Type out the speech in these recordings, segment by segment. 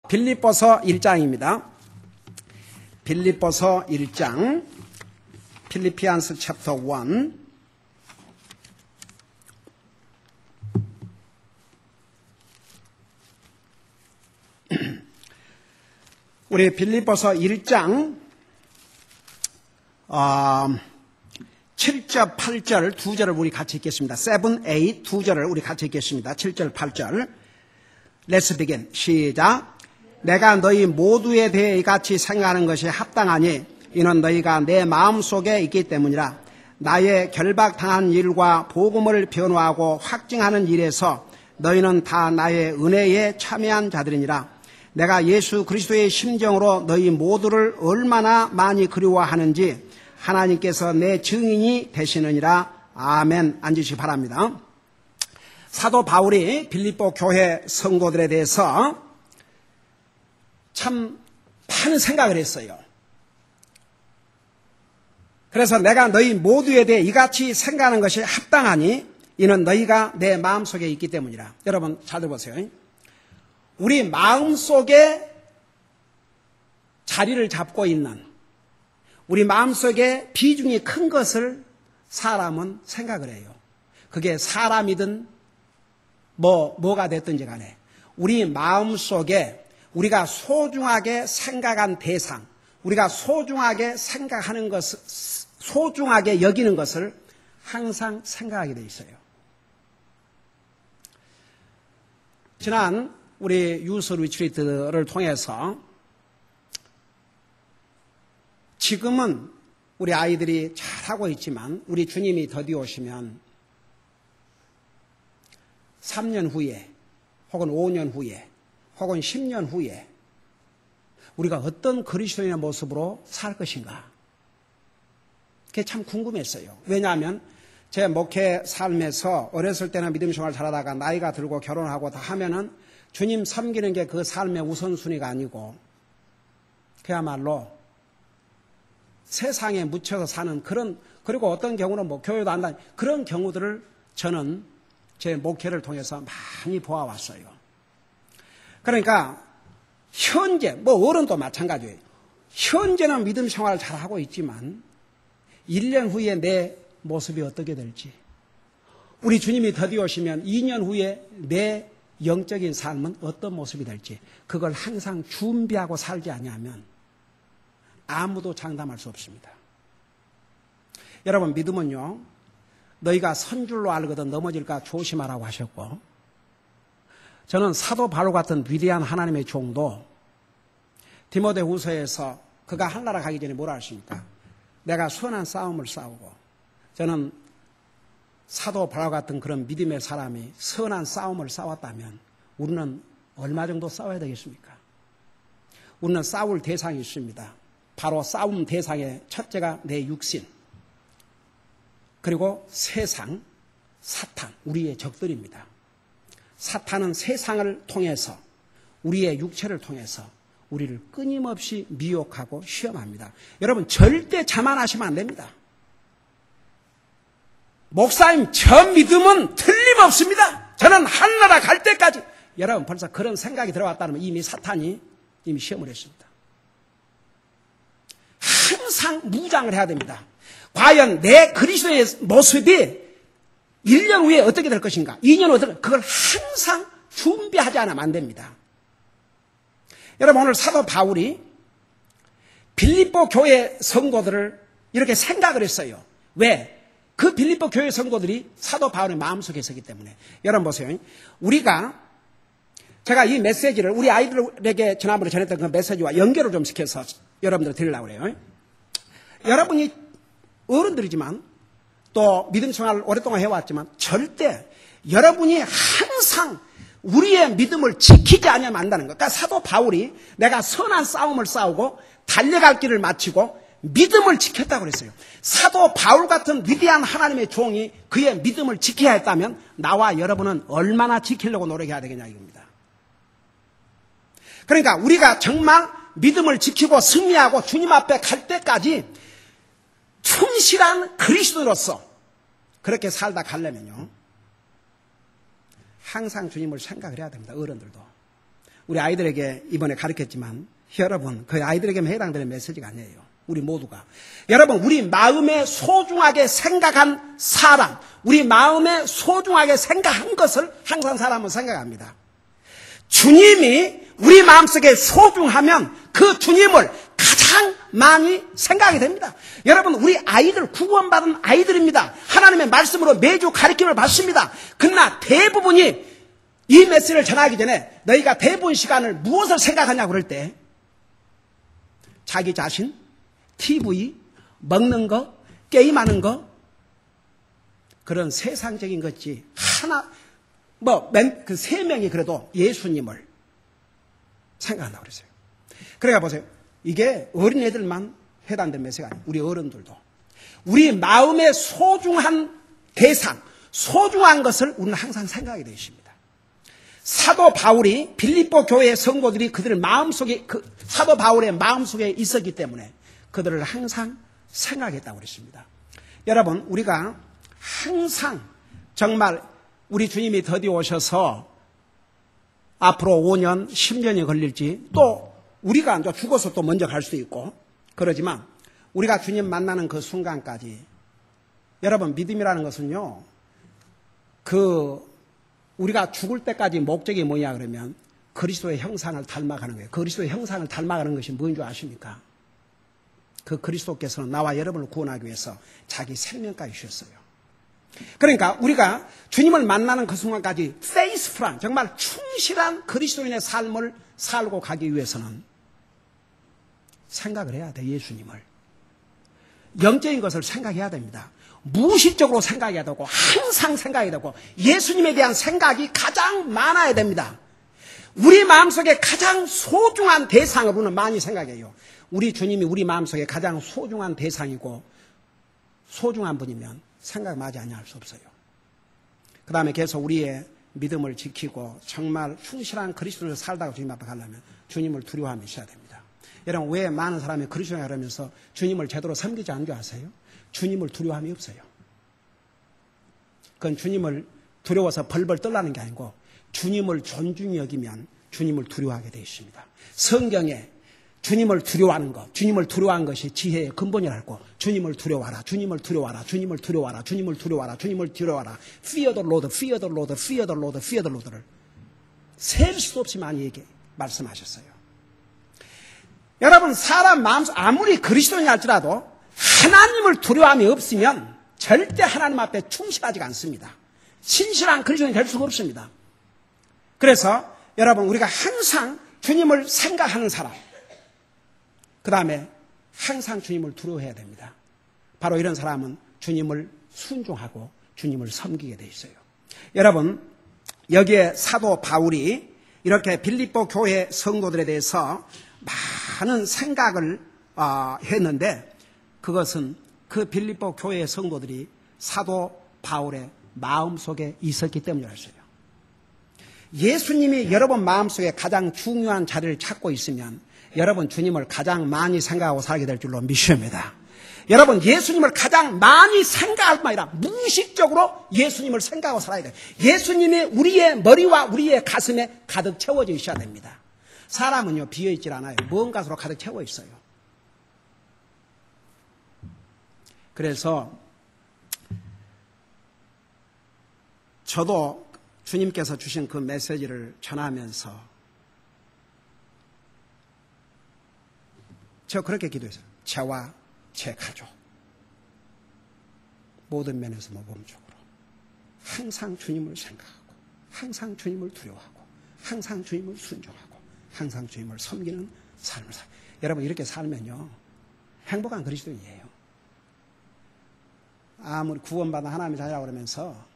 빌립보서 1장입니다. 빌립보서 1장, 필리피안스 챕터 1. 우리 빌립보서 1장 7절, 8절 두 절을 우리 같이 읽겠습니다. 7, 8 두 절을 우리 같이 읽겠습니다. 7절, 8절. Let's begin. 시작. 내가 너희 모두에 대해 이같이 생각하는 것이 합당하니 이는 너희가 내 마음속에 있기 때문이라. 나의 결박당한 일과 복음을 변호하고 확증하는 일에서 너희는 다 나의 은혜에 참여한 자들이니라. 내가 예수 그리스도의 심정으로 너희 모두를 얼마나 많이 그리워하는지 하나님께서 내 증인이 되시느니라. 아멘. 앉으시기 바랍니다. 사도 바울이 빌립보 교회 성도들에 대해서 참 많은 생각을 했어요. 그래서 내가 너희 모두에 대해 이같이 생각하는 것이 합당하니 이는 너희가 내 마음속에 있기 때문이라. 여러분 잘 들어보세요. 우리 마음속에 자리를 잡고 있는, 우리 마음속에 비중이 큰 것을 사람은 생각을 해요. 그게 사람이든 뭐가 됐든지 간에 우리 마음속에 우리가 소중하게 생각한 대상, 우리가 소중하게 생각하는 것을, 소중하게 여기는 것을 항상 생각하게 돼 있어요. 지난 우리 유스 리트리트를 통해서 지금은 우리 아이들이 잘하고 있지만 우리 주님이 더디 오시면 3년 후에 혹은 5년 후에 혹은 10년 후에 우리가 어떤 그리스도인의 모습으로 살 것인가? 그게 참 궁금했어요. 왜냐하면 제 목회 삶에서 어렸을 때는 믿음 생활 잘하다가 나이가 들고 결혼하고 다 하면은 주님 섬기는 게 그 삶의 우선순위가 아니고 그야말로 세상에 묻혀서 사는 그런, 그리고 어떤 경우는 뭐 교회도 안 다니, 그런 경우들을 저는 제 목회를 통해서 많이 보아왔어요. 그러니까 현재 뭐 어른도 마찬가지예요. 현재는 믿음 생활을 잘하고 있지만 1년 후에 내 모습이 어떻게 될지, 우리 주님이 더디 오시면 2년 후에 내 영적인 삶은 어떤 모습이 될지, 그걸 항상 준비하고 살지 아니하면 아무도 장담할 수 없습니다. 여러분, 믿음은요, 너희가 선 줄로 알거든 넘어질까 조심하라고 하셨고, 저는 사도 바울 같은 위대한 하나님의 종도 디모데후서에서 그가 하늘나라 가기 전에 뭐라 하십니까? 내가 선한 싸움을 싸우고, 저는 사도 바울 같은 그런 믿음의 사람이 선한 싸움을 싸웠다면 우리는 얼마 정도 싸워야 되겠습니까? 우리는 싸울 대상이 있습니다. 바로 싸움 대상의 첫째가 내 육신, 그리고 세상, 사탄, 우리의 적들입니다. 사탄은 세상을 통해서, 우리의 육체를 통해서 우리를 끊임없이 미혹하고 시험합니다. 여러분, 절대 자만하시면 안 됩니다. 목사님, 저 믿음은 틀림없습니다. 저는 하늘나라 갈 때까지. 여러분, 벌써 그런 생각이 들어왔다면 이미 사탄이 이미 시험을 했습니다. 항상 무장을 해야 됩니다. 과연 내 그리스도의 모습이 1년 후에 어떻게 될 것인가, 2년 후에 그걸 항상 준비하지 않으면 안 됩니다. 여러분, 오늘 사도 바울이 빌립보 교회 성도들을 이렇게 생각을 했어요. 왜? 그 빌립보 교회 성도들이 사도 바울의 마음속에 있었기 때문에. 여러분 보세요. 제가 이 메시지를 우리 아이들에게 지난번에 전했던 그 메시지와 연결을 좀 시켜서 여러분들 드리려고 그래요. 여러분이 어른들이지만 또 믿음 생활을 오랫동안 해왔지만 절대 여러분이 항상 우리의 믿음을 지키지 않으면 안다는 것. 그러니까 사도 바울이 내가 선한 싸움을 싸우고 달려갈 길을 마치고 믿음을 지켰다고 그랬어요. 사도 바울 같은 위대한 하나님의 종이 그의 믿음을 지켜야 했다면 나와 여러분은 얼마나 지키려고 노력해야 되겠냐 이겁니다. 그러니까 우리가 정말 믿음을 지키고 승리하고 주님 앞에 갈 때까지 충실한 그리스도로서 그렇게 살다 가려면요, 항상 주님을 생각을 해야 됩니다. 어른들도. 우리 아이들에게 이번에 가르쳤지만 여러분 그 아이들에게만 해당되는 메시지가 아니에요. 우리 모두가. 여러분 우리 마음에 소중하게 생각한 사람, 우리 마음에 소중하게 생각한 것을 항상 사람은 생각합니다. 주님이 우리 마음속에 소중하면 그 주님을 가장 많이 생각하게 됩니다. 여러분 우리 아이들 구원받은 아이들입니다. 하나님의 말씀으로 매주 가르침을 받습니다. 그러나 대부분이 이 메시지를 전하기 전에 너희가 대부분 시간을 무엇을 생각하냐고 그럴 때 자기 자신, TV, 먹는 거, 게임하는 거 그런 세상적인 것지 하나 그 세 명이 그래도 예수님을 생각한다고 그랬어요. 그러니까 보세요. 이게 어린애들만 해당된 메시지가 아니에요. 우리 어른들도. 우리 마음의 소중한 대상, 소중한 것을 우리는 항상 생각하게 되어 있습니다. 사도 바울이 빌립보 교회의 성도들이 그들의 마음속에 사도 바울의 마음속에 있었기 때문에 그들을 항상 생각했다고 그랬습니다. 여러분 우리가 항상 정말 우리 주님이 드디어 오셔서 앞으로 5년, 10년이 걸릴지 또 우리가 이제 죽어서 또 먼저 갈 수도 있고 그러지만 우리가 주님 만나는 그 순간까지 여러분 믿음이라는 것은요 우리가 죽을 때까지 목적이 뭐냐 그러면 그리스도의 형상을 닮아가는 거예요. 그리스도의 형상을 닮아가는 것이 뭐인 줄 아십니까? 그 그리스도께서는 나와 여러분을 구원하기 위해서 자기 생명까지 주셨어요. 그러니까 우리가 주님을 만나는 그 순간까지 페이스풀한 정말 충실한 그리스도인의 삶을 살고 가기 위해서는 생각을 해야 돼. 예수님을 영적인 것을 생각해야 됩니다. 무의식적으로 생각해야 되고 항상 생각해야 되고 예수님에 대한 생각이 가장 많아야 됩니다. 우리 마음속에 가장 소중한 대상으로는 많이 생각해요. 우리 주님이 우리 마음속에 가장 소중한 대상이고 소중한 분이면 생각 마지 아니할 수 없어요. 그 다음에 계속 우리의 믿음을 지키고 정말 충실한 그리스도를 살다가 주님 앞에 가려면 주님을 두려워하며 있어야 됩니다. 여러분 왜 많은 사람이 그리스도를 하면서 주님을 제대로 섬기지 않는 줄 아세요? 주님을 두려워함이 없어요. 그건 주님을 두려워서 벌벌 떨라는 게 아니고 주님을 존중히 여기면 주님을 두려워하게 되어 있습니다. 성경에 주님을 두려워하는 것, 주님을 두려워하는 것이 지혜의 근본이라고. 주님을 두려워하라, 주님을 두려워하라, 주님을 두려워하라, 주님을 두려워하라, 주님을 두려워하라. Fear the Lord, fear the Lord, fear the Lord, fear the Lord를 셀 수 없이 많이 말씀하셨어요. 여러분 사람 마음속 아무리 그리스도인이 할지라도 하나님을 두려워함이 없으면 절대 하나님 앞에 충실하지가 않습니다. 신실한 그리스도인이 될 수가 없습니다. 그래서 여러분 우리가 항상 주님을 생각하는 사람, 그 다음에 항상 주님을 두려워해야 됩니다. 바로 이런 사람은 주님을 순종하고 주님을 섬기게 돼 있어요. 여러분 여기에 사도 바울이 이렇게 빌립보 교회 성도들에 대해서 많은 생각을 했는데 그것은 그 빌립보 교회의 성도들이 사도 바울의 마음속에 있었기 때문이었어요. 예수님이 여러분 마음속에 가장 중요한 자리를 찾고 있으면 여러분 주님을 가장 많이 생각하고 살게 될 줄로 믿습니다. 여러분 예수님을 가장 많이 생각할 뿐 아니라 무의식적으로 예수님을 생각하고 살아야 돼요. 예수님이 우리의 머리와 우리의 가슴에 가득 채워져 있어야 됩니다. 사람은요 비어있질 않아요. 무언가로 가득 채워 있어요. 그래서 저도 주님께서 주신 그 메시지를 전하면서 저 그렇게 기도했어요. 저와 제 가족 모든 면에서 모범적으로 항상 주님을 생각하고 항상 주님을 두려워하고 항상 주님을 순종하고 항상 주님을 섬기는 삶을 살아요. 여러분 이렇게 살면요 행복한 그리스도인이에요. 아무리 구원받은 하나님의 자녀라고 그러면서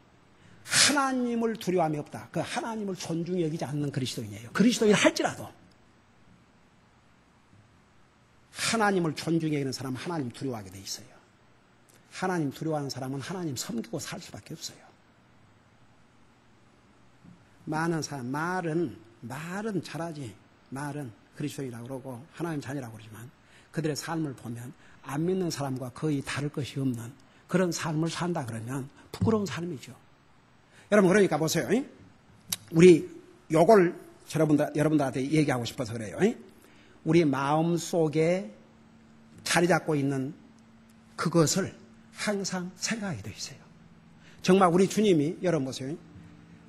하나님을 두려워함이 없다. 그 하나님을 존중히 여기지 않는 그리스도인이에요. 그리스도인 할지라도 하나님을 존중해 여기는 사람은 하나님 두려워하게 돼 있어요. 하나님 두려워하는 사람은 하나님 섬기고 살 수밖에 없어요. 많은 사람 말은 잘하지. 말은 그리스도인이라고 그러고 하나님 자녀라고 그러지만 그들의 삶을 보면 안 믿는 사람과 거의 다를 것이 없는 그런 삶을 산다 그러면 부끄러운 삶이죠. 여러분 그러니까 보세요. 우리 요걸 여러분들한테 얘기하고 싶어서 그래요. 우리 마음 속에 자리 잡고 있는 그것을 항상 생각하게 돼 있어요. 정말 우리 주님이, 여러분 보세요.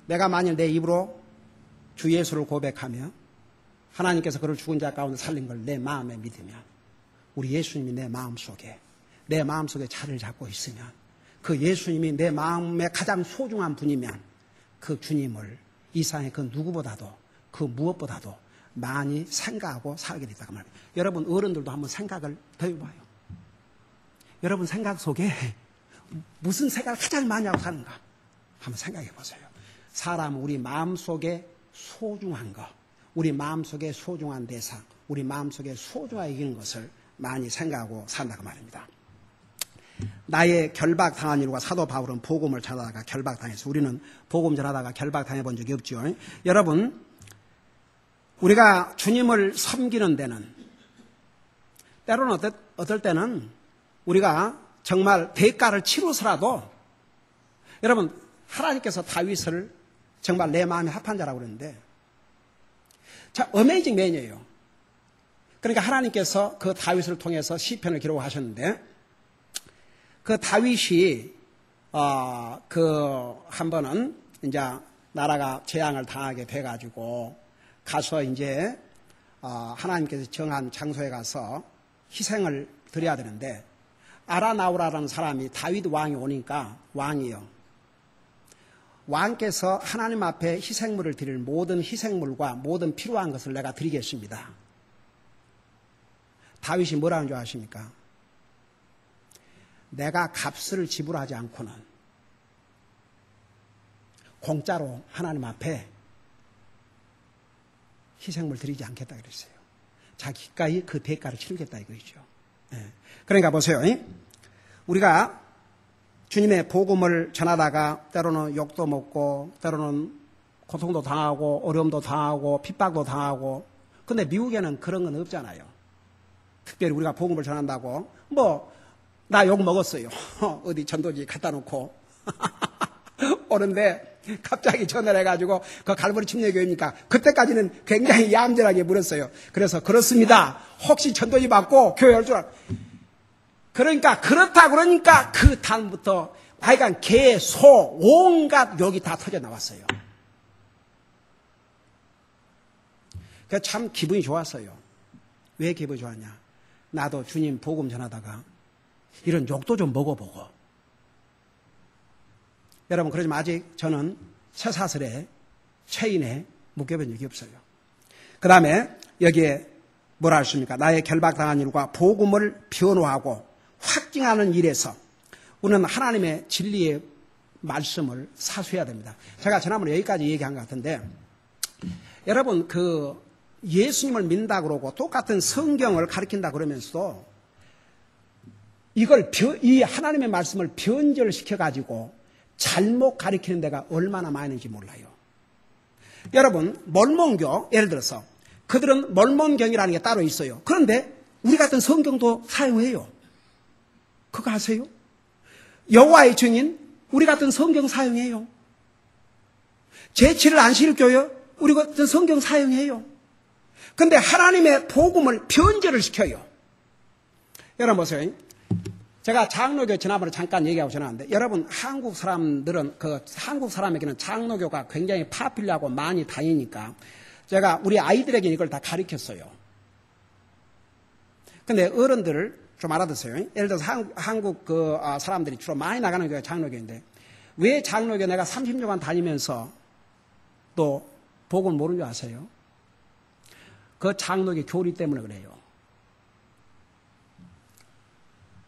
내가 만일 내 입으로 주 예수를 고백하며 하나님께서 그를 죽은 자 가운데 살린 걸 내 마음에 믿으면, 우리 예수님이 내 마음속에 자리를 잡고 있으면, 그 예수님이 내 마음에 가장 소중한 분이면 그 주님을 이 세상의 그 누구보다도, 그 무엇보다도 많이 생각하고 살게 됐다고 말합니다. 여러분 어른들도 한번 생각을 더 해봐요. 여러분 생각 속에 무슨 생각을 가장 많이 하고 사는가 한번 생각해 보세요. 사람은 우리 마음속에 소중한 것, 우리 마음속에 소중한 대상, 우리 마음속에 소중하게 여기는 것을 많이 생각하고 산다고 말입니다. 나의 결박당한 일과 사도 바울은 복음을 전하다가 결박당해서, 우리는 복음 전하다가 결박당해 본 적이 없죠. 여러분, 우리가 주님을 섬기는 데는 때로는 어떨 때는 우리가 정말 대가를 치르서라도, 여러분 하나님께서 다윗을 정말 내 마음에 합한 자라고 그랬는데, 자, 어메이징 맨이에요. 그러니까 하나님께서 그 다윗을 통해서 시편을 기록하셨는데, 그 다윗이 한 번은 이제 나라가 재앙을 당하게 돼가지고 가서 이제 하나님께서 정한 장소에 가서 희생을 드려야 되는데, 아라나우라라는 사람이 다윗 왕이 오니까, 왕께서 하나님 앞에 희생물을 드릴 모든 희생물과 모든 필요한 것을 내가 드리겠습니다. 다윗이 뭐라는 줄 아십니까? 내가 값을 지불하지 않고는 공짜로 하나님 앞에 희생물 드리지 않겠다 그랬어요. 자기가 그 대가를 치르겠다 이거죠. 그러니까 보세요. 우리가 주님의 복음을 전하다가 때로는 욕도 먹고, 때로는 고통도 당하고, 어려움도 당하고, 핍박도 당하고. 근데 미국에는 그런 건 없잖아요. 특별히 우리가 복음을 전한다고 나 욕 먹었어요. 어디 전도지 갖다 놓고 오는데 갑자기 전화를 해가지고 그 갈보리 침례교회입니까? 그때까지는 굉장히 얌전하게 물었어요. 그래서 그렇습니다. 혹시 전도지 받고 교회 올 줄 그러니까 그러니까 그 다음부터 하여간 개, 소, 온갖 욕이 다 터져 나왔어요. 그래서 참 기분이 좋았어요. 왜 기분이 좋았냐? 나도 주님 복음 전하다가 이런 욕도 좀 먹어보고. 여러분, 그러지만 아직 저는 쇠사슬에, 체인에 묶여본 적이 없어요. 그 다음에 여기에 뭐라 하십니까? 나의 결박당한 일과 복음을 변호하고 확증하는 일에서 우리는 하나님의 진리의 말씀을 사수해야 됩니다. 제가 지난번에 여기까지 얘기한 것 같은데, 여러분 예수님을 믿는다 그러고 똑같은 성경을 가르친다 그러면서도 이 하나님의 말씀을 변절시켜가지고 잘못 가르치는 데가 얼마나 많은지 몰라요. 여러분, 몰몬교, 예를 들어서 그들은 몰몬경이라는 게 따로 있어요. 그런데 우리 같은 성경도 사용해요. 그거 아세요? 여호와의 증인, 우리 같은 성경 사용해요. 제7일 안식일교회, 우리 같은 성경 사용해요. 근데 하나님의 복음을 변절을 시켜요. 여러분 보세요. 제가 장로교 지난번에 잠깐 얘기하고 전화하는데, 여러분 한국 사람들은 한국 사람에게는 장로교가 굉장히 파퓰러하고 많이 다니니까 제가 우리 아이들에게 이걸 다 가르쳤어요. 근데 어른들을 좀 알아듣어요. 예를 들어서 한국 사람들이 주로 많이 나가는 교회가 장로교인데, 왜 장로교 내가 30년간 다니면서 또 복음을 모르는 줄 아세요? 그 장로교 교리 때문에 그래요.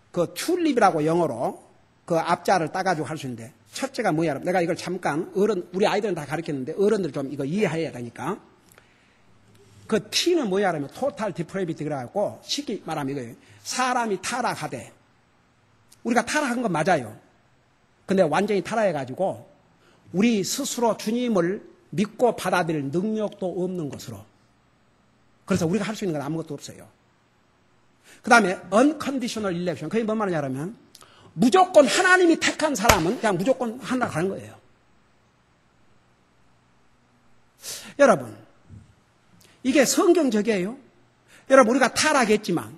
그 튤립이라고 영어로 그 앞자를 따가지고 할 수 있는데, 첫째가 뭐야? 내가 이걸 잠깐 우리 아이들은 다 가르쳤는데 어른들 좀 이거 이해해야 되니까. 그 T는 뭐야? 하면 토탈 디프레비티 그래갖고 쉽게 말하면 이거예요. 사람이 타락하되, 우리가 타락한 건 맞아요. 근데 완전히 타락해가지고 우리 스스로 주님을 믿고 받아들일 능력도 없는 것으로. 그래서 우리가 할 수 있는 건 아무것도 없어요. 그 다음에 unconditional election. 그게 뭔 말이냐면 무조건 하나님이 택한 사람은 그냥 무조건 하나 가는 거예요. 여러분, 이게 성경적이에요. 여러분, 우리가 타락했지만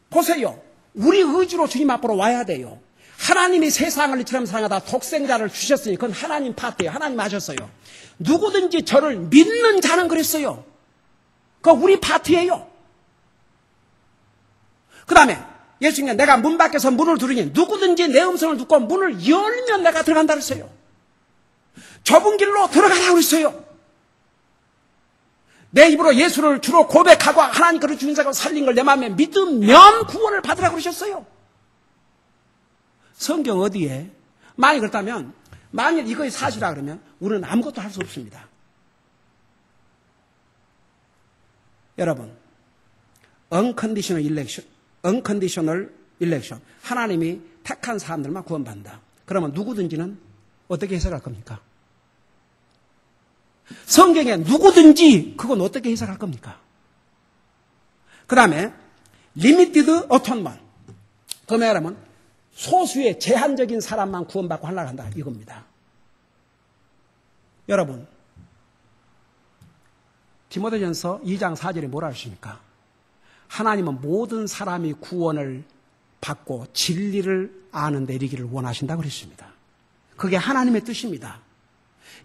보세요. 우리 의지로 주님 앞으로 와야 돼요. 하나님이 세상을 이처럼 사랑하다 독생자를 주셨으니 그건 하나님 파트예요. 하나님 하셨어요. 누구든지 저를 믿는 자는 그랬어요. 그거 우리 파트예요. 그 다음에 예수님이 내가 문 밖에서 문을 두르니 누구든지 내 음성을 듣고 문을 열면 내가 들어간다 그랬어요. 좁은 길로 들어가라고 그랬어요. 내 입으로 예수를 주로 고백하고 하나님 그를 주인 자가 살린 걸 내 마음에 믿으면 구원을 받으라고 그러셨어요. 성경 어디에? 만약 그렇다면, 만일 이것이 사실이라 그러면 우리는 아무것도 할 수 없습니다. 여러분, unconditional election. 하나님이 택한 사람들만 구원받는다. 그러면 누구든지는 어떻게 해석할 겁니까? 성경에 누구든지 그건 어떻게 해석할 겁니까? 그 다음에 limited atonement. 그 말하면 소수의 제한적인 사람만 구원받고 하려고 한다 이겁니다. 여러분, 디모데전서 2장 4절에 뭐라 하십니까? 하나님은 모든 사람이 구원을 받고 진리를 아는 데 이르기를 원하신다고 그랬습니다. 그게 하나님의 뜻입니다.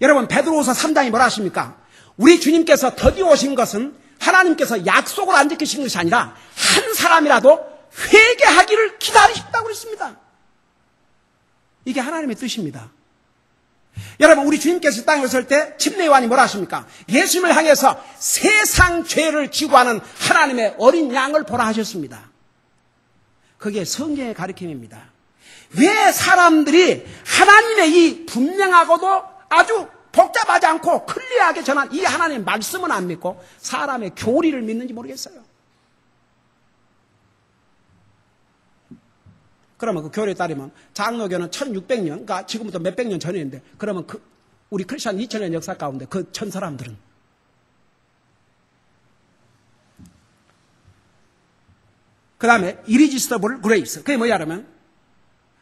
여러분, 베드로후서 3장이 뭐라 하십니까? 우리 주님께서 드디어 오신 것은 하나님께서 약속을 안 지키신 것이 아니라 한 사람이라도 회개하기를 기다리신다고 그랬습니다. 이게 하나님의 뜻입니다. 여러분, 우리 주님께서 땅에 오실 때 침례 요한이 뭐라 하십니까? 예수님을 향해서 세상 죄를 지고 하는 하나님의 어린 양을 보라 하셨습니다. 그게 성경의 가르침입니다. 왜 사람들이 하나님의 이 분명하고도 아주 복잡하지 않고 클리어하게 전한 이 하나님의 말씀은 안 믿고 사람의 교리를 믿는지 모르겠어요. 그러면 그 교리에 따르면 장로교는 1600년, 그러니까 지금부터 몇백 년 전인데, 그러면 우리 크리스천 2000년 역사 가운데 그 전 사람들은 그 다음에 irresistible grace. 그게 뭐냐 그러면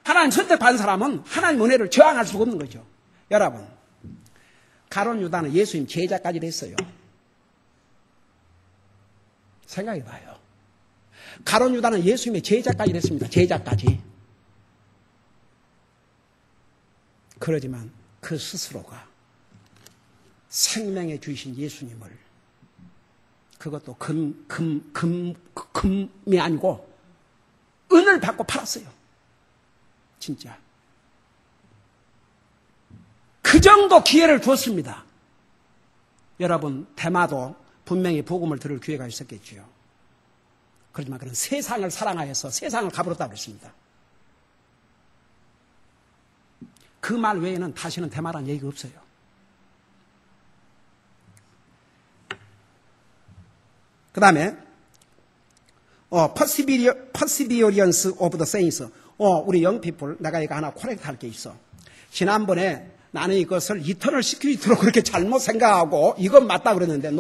하나님 선택받은 사람은 하나님 은혜를 저항할 수가 없는 거죠. 여러분, 가룟 유다는 예수님 제자까지 됐어요. 생각해봐요. 가룟 유다는 예수님의 제자까지 됐습니다. 제자까지. 그러지만 그 스스로가 생명의 주이신 예수님을 그것도 금이 아니고 은을 받고 팔았어요. 진짜. 그 정도 기회를 주었습니다. 여러분, 데마도 분명히 복음을 들을 기회가 있었겠지요. 그렇지만 그런 세상을 사랑하여서 세상을 가버렸다고 했습니다. 그 말 외에는 다시는 데마라는 얘기가 없어요. 그 다음에 perseverance of the saints. 우리 영피플, 내가 이거 하나 코렉트 할 게 있어. 지난번에 나는 이것을 이터널 시큐리티로 그렇게 잘못 생각하고 이건 맞다 그랬는데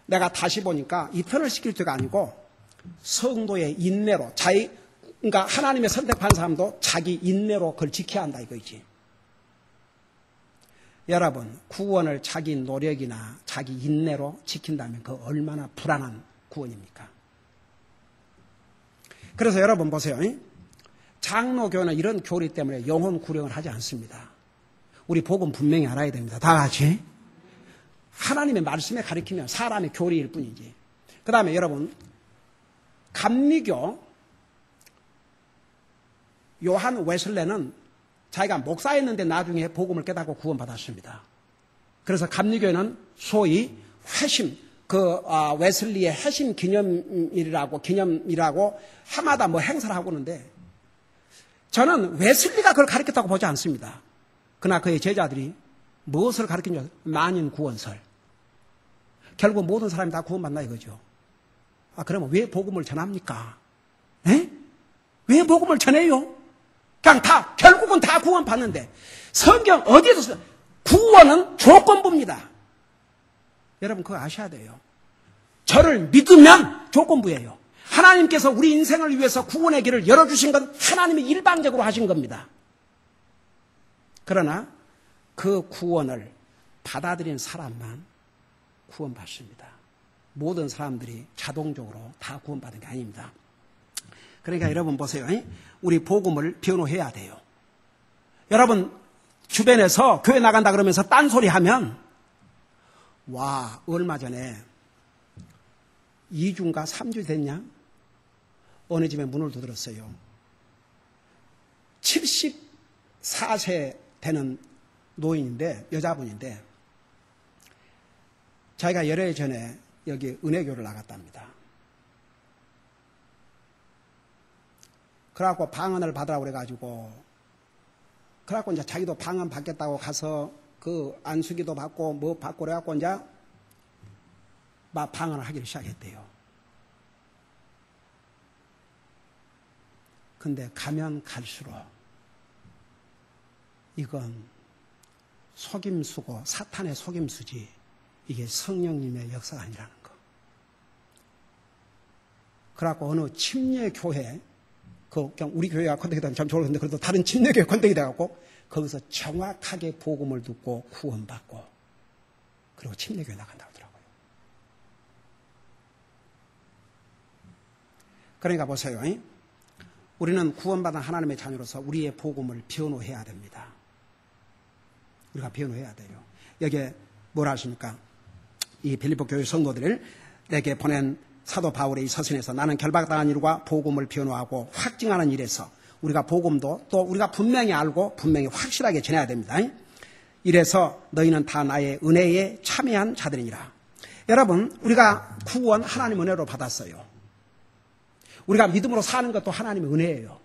내가 다시 보니까 이터널 시큐리티가 아니고 성도의 인내로 그러니까 하나님의 선택한 사람도 자기 인내로 그걸 지켜야 한다 이거지. 여러분, 구원을 자기 노력이나 자기 인내로 지킨다면 그 얼마나 불안한 구원입니까? 그래서 여러분 보세요. 장로교는 이런 교리 때문에 영혼 구령을 하지 않습니다. 우리 복음 분명히 알아야 됩니다. 다 같이. 하나님의 말씀에 가르치면 사람의 교리일 뿐이지. 그 다음에 여러분, 감리교 요한 웨슬레는 자기가 목사였는데 나중에 복음을 깨닫고 구원받았습니다. 그래서 감리교는 소위 회심, 웨슬리의 회심 기념이라고 해마다 행사를 하고 있는데 저는 웨슬리가 그걸 가르쳤다고 보지 않습니다. 그러나 그의 제자들이 무엇을 가르치냐? 만인 구원설. 결국 모든 사람이 다 구원받나 이거죠. 그러면 왜 복음을 전합니까? 에? 왜 복음을 전해요? 그냥 결국은 다 구원받는데 성경 어디에서 구원은 조건부입니다. 여러분 그거 아셔야 돼요. 저를 믿으면 조건부예요. 하나님께서 우리 인생을 위해서 구원의 길을 열어주신 건 하나님이 일방적으로 하신 겁니다. 그러나 그 구원을 받아들인 사람만 구원받습니다. 모든 사람들이 자동적으로 다 구원받은 게 아닙니다. 그러니까 여러분 보세요. 우리 복음을 변호해야 돼요. 여러분 주변에서 교회 나간다 그러면서 딴소리 하면 와, 얼마 전에 2주인가 3주 됐냐? 어느 집에 문을 두드렸어요. 74세 되는 노인인데, 여자분인데, 자기가 열흘 전에 여기 은혜교를 나갔답니다. 그래갖고 방언을 받으라고 그래가지고, 그래갖고 이제 자기도 방언 받겠다고 가서 그 안수기도 받고 뭐 받고 그래갖고 이제 막 방언을 하기를 시작했대요. 근데 가면 갈수록 이건 속임수고 사탄의 속임수지 이게 성령님의 역사가 아니라는 거. 그래갖고 어느 침례교회, 그냥 우리 교회가 컨택이 되면 참 좋은데 그래도 다른 침례교회 컨택이 돼갖고 거기서 정확하게 복음을 듣고 구원받고 그리고 침례교회 나간다고 하더라고요. 그러니까 보세요. 우리는 구원받은 하나님의 자녀로서 우리의 복음을 변호해야 됩니다. 우리가 변호해야 돼요. 여기에 뭐라 하십니까? 이 빌립보 교회 성도들을 내게 보낸 사도 바울의 이 서신에서 나는 결박당한 일과 복음을 변호하고 확증하는 일에서 우리가 복음도 또 우리가 분명히 알고 분명히 확실하게 전해야 됩니다. 이래서 너희는 다 나의 은혜에 참여한 자들이니라. 여러분, 우리가 구원 하나님 은혜로 받았어요. 우리가 믿음으로 사는 것도 하나님의 은혜예요.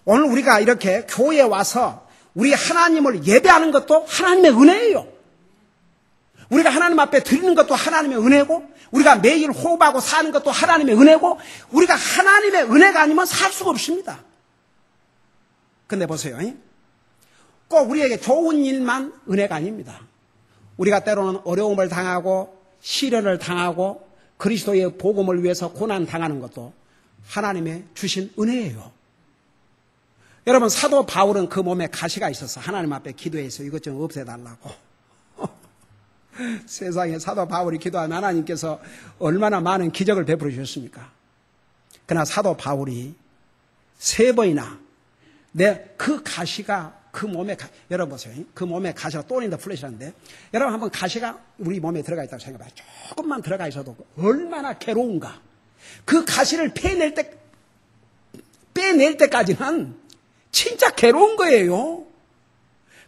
오늘 우리가 이렇게 교회에 와서 우리 하나님을 예배하는 것도 하나님의 은혜예요. 우리가 하나님 앞에 드리는 것도 하나님의 은혜고, 우리가 매일 호흡하고 사는 것도 하나님의 은혜고, 우리가 하나님의 은혜가 아니면 살 수가 없습니다. 근데 보세요. 꼭 우리에게 좋은 일만 은혜가 아닙니다. 우리가 때로는 어려움을 당하고 시련을 당하고 그리스도의 복음을 위해서 고난 당하는 것도 하나님의 주신 은혜예요. 여러분, 사도 바울은 그 몸에 가시가 있어서 하나님 앞에 기도해서 이것 좀 없애달라고. 세상에 사도 바울이 기도하면 하나님께서 얼마나 많은 기적을 베풀어 주셨습니까? 그러나 사도 바울이 3번이나 그 가시가 그 몸에 여러분 보세요. 그 몸에 가시가 또 인더 플래시라는데 여러분 한번 가시가 우리 몸에 들어가 있다고 생각해봐요. 조금만 들어가 있어도 얼마나 괴로운가. 그 가시를 빼낼 때까지는 진짜 괴로운 거예요.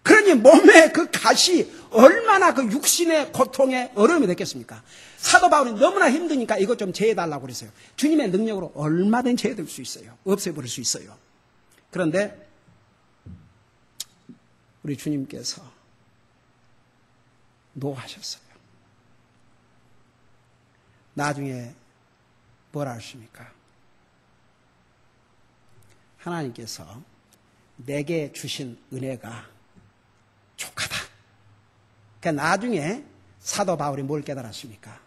그러니 몸에 그 가시 얼마나 그 육신의 고통에 어려움이 됐겠습니까? 사도 바울이 너무나 힘드니까 이것 좀 제해달라고 그랬어요. 주님의 능력으로 얼마든지 제해줄 수 있어요. 없애버릴 수 있어요. 그런데 우리 주님께서 노하셨어요. 나중에 뭐라 하십니까? 하나님께서 내게 주신 은혜가 족하다. 그러니까 나중에 사도 바울이 뭘 깨달았습니까?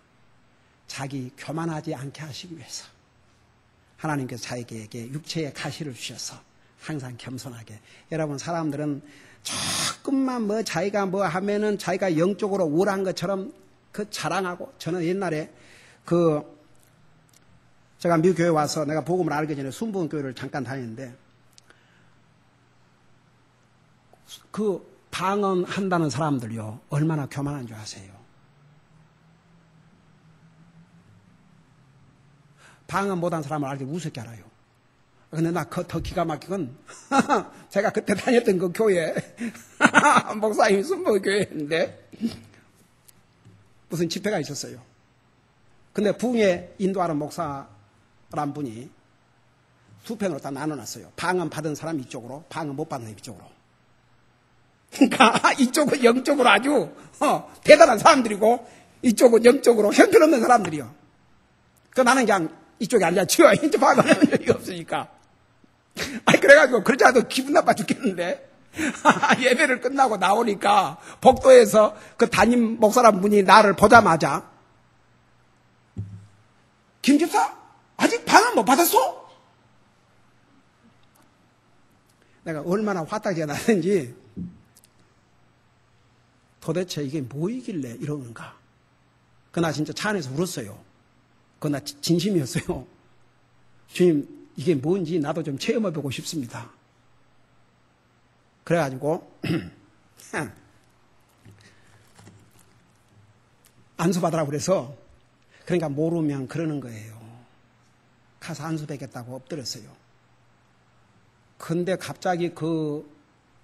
자기 교만하지 않게 하시기 위해서 하나님께서 자기에게 육체의 가시를 주셔서 항상 겸손하게. 여러분, 사람들은 조금만 뭐 자기가 뭐 하면은 자기가 영적으로 우월한 것처럼 그 자랑하고. 저는 옛날에 제가 미국 교회 와서 내가 복음을 알기 전에 순복음 교회를 잠깐 다녔는데 그 방언한다는 사람들요 얼마나 교만한 줄 아세요? 방언 못한 사람을 알기 우습게 알아요. 근데 나 더 기가 막히건 제가 그때 다녔던 그 교회 목사님이 순복음 교회였는데 무슨 집회가 있었어요. 근데 부흥에 인도하는 목사란 분이 두 편으로 다 나눠놨어요. 방언 받은 사람 이쪽으로, 방언 못 받은 사람 이쪽으로. 그러니까 이쪽은 영적으로 아주 대단한 사람들이고 이쪽은 영적으로 형편없는 사람들이요. 그 나는 그냥 이쪽에 앉아치워. 이제 방언하는 적이 없으니까. 그래가지고 그러지 않아도 기분 나빠 죽겠는데 예배를 끝나고 나오니까 복도에서 그 담임 목사란 분이 나를 보자마자 김 집사 아직 방언 못 받았어? 내가 얼마나 화딱지가 나는지 도대체 이게 뭐이길래 이러는가. 그날 진짜 차 안에서 울었어요. 그날 진심이었어요. 주님, 이게 뭔지 나도 좀 체험해보고 싶습니다. 그래가지고 안수받으라고 그래서, 그러니까 모르면 그러는 거예요. 가서 안수받겠다고 엎드렸어요. 근데 갑자기 그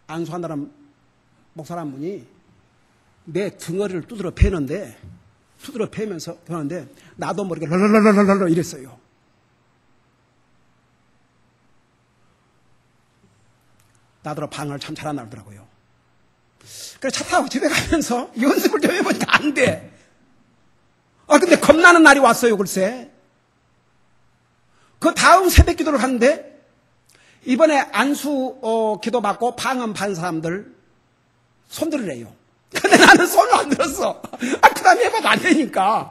안수한다는 목사님 한 분이 내 등어리를 두드려 패는데, 두드려 패면서 그러는데 나도 모르게 랄랄랄랄랄 이랬어요. 나더러 방을 참 잘한다더라고요. 그래서 차 타고 집에 가면서 연습을 좀 해보니까 안 돼. 근데 겁나는 날이 왔어요, 글쎄. 그 다음 새벽 기도를 갔는데, 이번에 안수 기도 받고 방언 반 사람들 손 들으래요. 근데 나는 손을 안 들었어. 그 다음에 해봐도 안 되니까.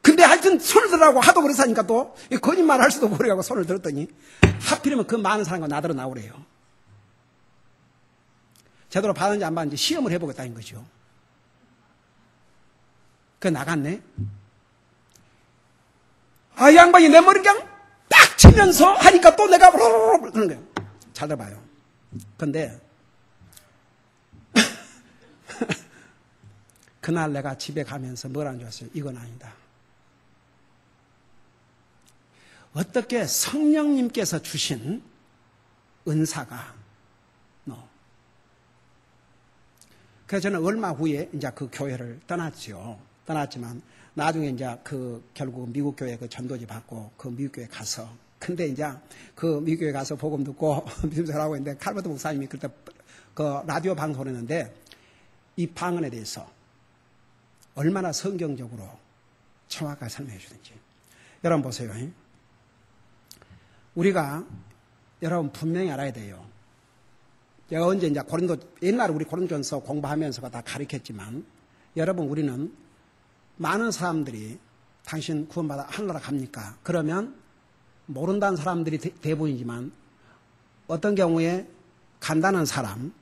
근데 하여튼 손을 들으라고 하도 그래서 하니까 또 거짓말 할 수도 모르겠고 손을 들었더니 하필이면 그 많은 사람과 나더러 나오래요. 제대로 받았는지 안 받았는지 시험을 해보겠다는 거죠. 그 나갔네. 이 양반이 내 머리 그냥 딱 치면서 하니까 또 내가 그러는 거예요. 잘 들어봐요. 근데 그날 내가 집에 가면서 뭐라는 줄 아세요? 이건 아니다. 어떻게 성령님께서 주신 은사가 그래서 저는 얼마 후에 이제 그 교회를 떠났죠. 떠났지만 나중에 이제 결국 미국 교회 그 전도지 받고 그 미국 교회 가서, 근데 이제 그 미국 교회 가서 복음 듣고 믿음생활 하고 있는데 칼버트 목사님이 그때 그 라디오 방송을 했는데 이 방언에 대해서 얼마나 성경적으로 정확하게 설명해 주는지. 여러분 보세요. 우리가 여러분 분명히 알아야 돼요. 제가 언제 이제 옛날에 우리 고린도전서 공부하면서가 다 가르쳤지만, 여러분 우리는 많은 사람들이 당신 구원받아 하늘나라 갑니까? 그러면 모른다는 사람들이 대부분이지만 어떤 경우에 간다는 사람,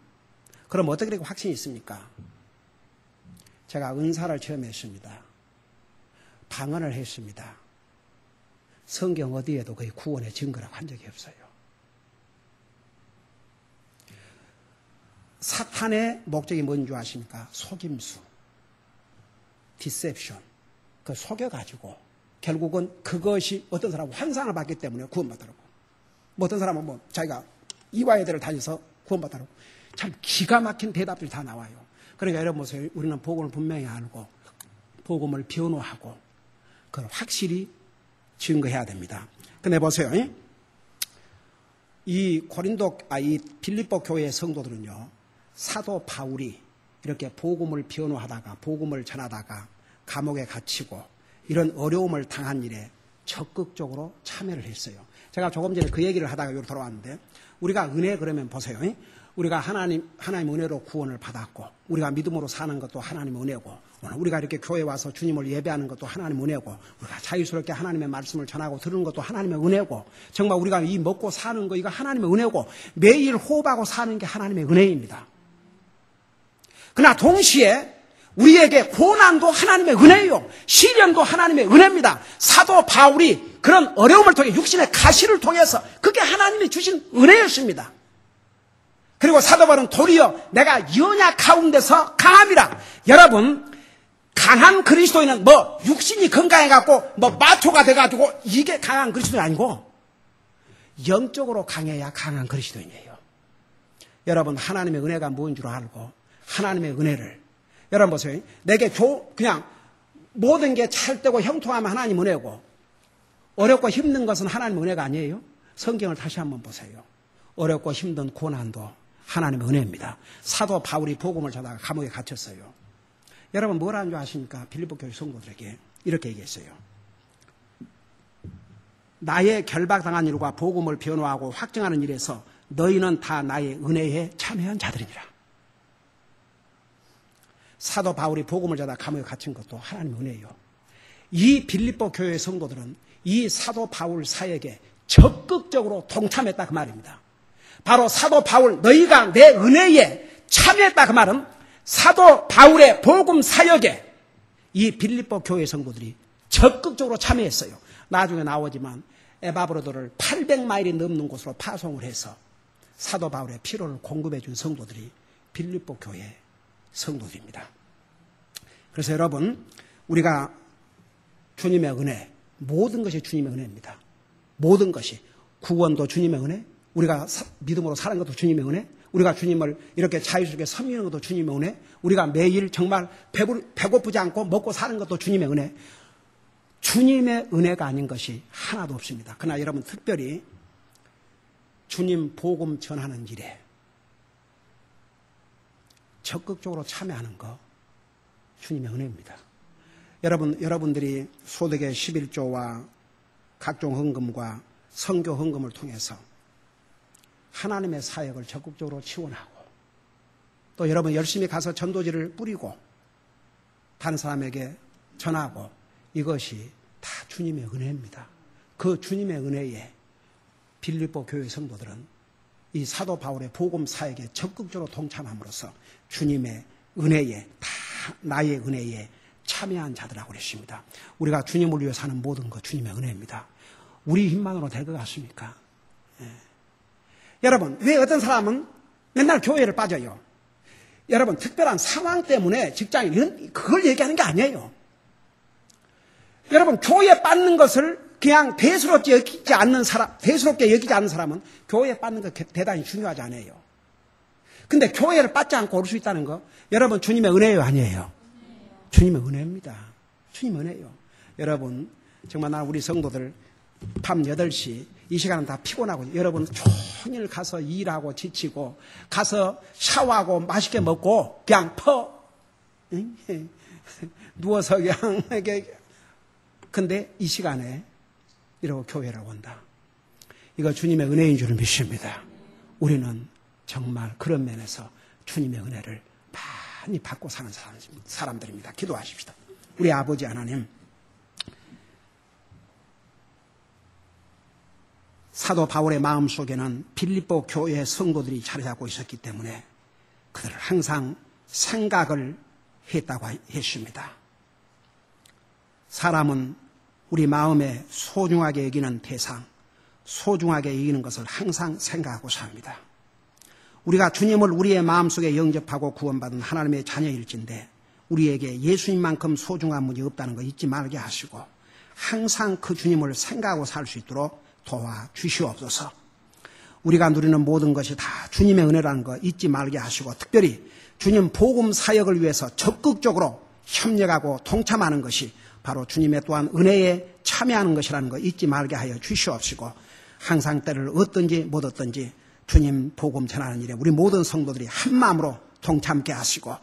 그럼 어떻게 그렇게 확신이 있습니까? 제가 은사를 체험했습니다. 방언을 했습니다. 성경 어디에도 거의 구원의 증거라고 한 적이 없어요. 사탄의 목적이 뭔지 아십니까? 속임수, 디셉션. 그 속여가지고 결국은 그것이 어떤 사람은 환상을 받기 때문에 구원받더라고. 어떤 사람은 자기가 이화여대를 다녀서 구원받더라고. 참 기가 막힌 대답들이 다 나와요. 그러니까 여러분 보세요. 우리는 복음을 분명히 알고 복음을 변호하고 그걸 확실히 증거해야 됩니다. 근데 보세요. 이 빌립보 교회의 성도들은요, 사도 바울이 이렇게 복음을 변호하다가 복음을 전하다가 감옥에 갇히고 이런 어려움을 당한 일에 적극적으로 참여를 했어요. 제가 조금 전에 그 얘기를 하다가 여기 돌아왔는데, 우리가 은혜 그러면 보세요. 우리가 하나님 은혜로 구원을 받았고, 우리가 믿음으로 사는 것도 하나님 은혜고, 우리가 이렇게 교회 와서 주님을 예배하는 것도 하나님 은혜고, 우리가 자유스럽게 하나님의 말씀을 전하고 들은 것도 하나님의 은혜고, 정말 우리가 이 먹고 사는 거 이거 하나님의 은혜고, 매일 호흡하고 사는 게 하나님의 은혜입니다. 그러나 동시에 우리에게 고난도 하나님의 은혜예요. 시련도 하나님의 은혜입니다. 사도 바울이 그런 어려움을 통해 육신의 가시를 통해서 그게 하나님이 주신 은혜였습니다. 그리고 사도 바울은 도리어 내가 연약 가운데서 강함이라. 여러분, 강한 그리스도인은 육신이 건강해갖고 마초가 돼가지고 이게 강한 그리스도인이 아니고 영적으로 강해야 강한 그리스도인이에요. 여러분, 하나님의 은혜가 뭔 줄 알고 하나님의 은혜를, 여러분 보세요. 내게 그냥 모든 게 찰되고 형통하면 하나님 은혜고, 어렵고 힘든 것은 하나님 은혜가 아니에요. 성경을 다시 한번 보세요. 어렵고 힘든 고난도 하나님의 은혜입니다. 사도 바울이 복음을 전하다가 감옥에 갇혔어요. 여러분 뭐라는 줄 아십니까? 빌립보 교회 성도들에게 이렇게 얘기했어요. 나의 결박당한 일과 복음을 변호하고 확증하는 일에서 너희는 다 나의 은혜에 참여한 자들이니라. 사도 바울이 복음을 전하다 감옥에 갇힌 것도 하나님의 은혜예요. 이 빌립보 교회의 성도들은 이 사도 바울 사역에 적극적으로 동참했다 그 말입니다. 바로 사도 바울, 너희가 내 은혜에 참여했다 그 말은 사도 바울의 복음 사역에 이 빌립보 교회 성도들이 적극적으로 참여했어요. 나중에 나오지만 에바브로도를 800마일이 넘는 곳으로 파송을 해서 사도 바울의 필요를 공급해 준 성도들이 빌립보 교회 성도들입니다. 그래서 여러분, 우리가 주님의 은혜, 모든 것이 주님의 은혜입니다. 모든 것이. 구원도 주님의 은혜, 우리가 믿음으로 사는 것도 주님의 은혜, 우리가 주님을 이렇게 자유스럽게 섬기는 것도 주님의 은혜, 우리가 매일 정말 배고프지 않고 먹고 사는 것도 주님의 은혜. 주님의 은혜가 아닌 것이 하나도 없습니다. 그러나 여러분, 특별히 주님 복음 전하는 일에 적극적으로 참여하는 거 주님의 은혜입니다. 여러분들이 소득의 11조와 각종 헌금과 선교 헌금을 통해서 하나님의 사역을 적극적으로 지원하고, 또 여러분 열심히 가서 전도지를 뿌리고 다른 사람에게 전하고, 이것이 다 주님의 은혜입니다. 그 주님의 은혜에 빌립보 교회 성도들은 이 사도 바울의 복음 사역에 적극적으로 동참함으로써 주님의 은혜에, 다 나의 은혜에 참여한 자들하고 그랬습니다. 우리가 주님을 위해 사는 모든 것 주님의 은혜입니다. 우리 힘만으로 될 것 같습니까? 예. 여러분, 왜 어떤 사람은 맨날 교회를 빠져요? 여러분, 특별한 상황 때문에 직장이 그걸 얘기하는 게 아니에요. 여러분, 교회에 빠지는 것을 그냥 대수롭게 여기지 않는 사람은 교회에 빠지는 것 대단히 중요하지 않아요. 근데 교회를 빠지지 않고 올 수 있다는 거, 여러분 주님의 은혜예요, 아니에요? 주님의 은혜입니다. 주님의 은혜예요. 여러분, 정말 나 우리 성도들 밤 8시 이 시간은 다 피곤하고, 여러분 종일 가서 일하고 지치고 가서 샤워하고 맛있게 먹고 그냥 누워서 그냥 이렇게, 근데 이 시간에 이러고 교회를 온다. 이거 주님의 은혜인 줄을 믿습니다. 우리는 정말 그런 면에서 주님의 은혜를 많이 받고 사는 사람들입니다. 기도하십시다. 우리 아버지 하나님, 사도 바울의 마음속에는 빌립보 교회의 성도들이 자리 잡고 있었기 때문에 그들을 항상 생각을 했다고 했습니다. 사람은 우리 마음에 소중하게 여기는 대상, 소중하게 여기는 것을 항상 생각하고 삽니다. 우리가 주님을 우리의 마음속에 영접하고 구원받은 하나님의 자녀일진데 우리에게 예수님만큼 소중한 분이 없다는 거 잊지 말게 하시고 항상 그 주님을 생각하고 살 수 있도록 도와주시옵소서. 우리가 누리는 모든 것이 다 주님의 은혜라는 거 잊지 말게 하시고, 특별히 주님 복음 사역을 위해서 적극적으로 협력하고 동참하는 것이 바로 주님의 또한 은혜에 참여하는 것이라는 거 잊지 말게 하여 주시옵시고, 항상 때를 얻든지 못 얻든지 주님 복음 전하는 일에 우리 모든 성도들이 한 마음으로 동참케 하시고,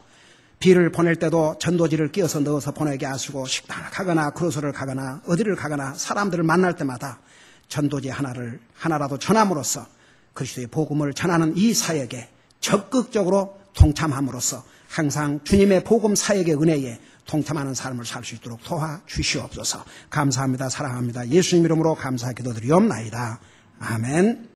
비를 보낼 때도 전도지를 끼워서 넣어서 보내게 하시고, 식당을 가거나 크루즈를 가거나 어디를 가거나 사람들을 만날 때마다 전도지 하나라도 전함으로써 그리스도의 복음을 전하는 이 사역에 적극적으로 동참함으로써 항상 주님의 복음 사역의 은혜에 동참하는 삶을 살 수 있도록 도와주시옵소서. 감사합니다. 사랑합니다. 예수님 이름으로 감사 기도드리옵나이다. 아멘.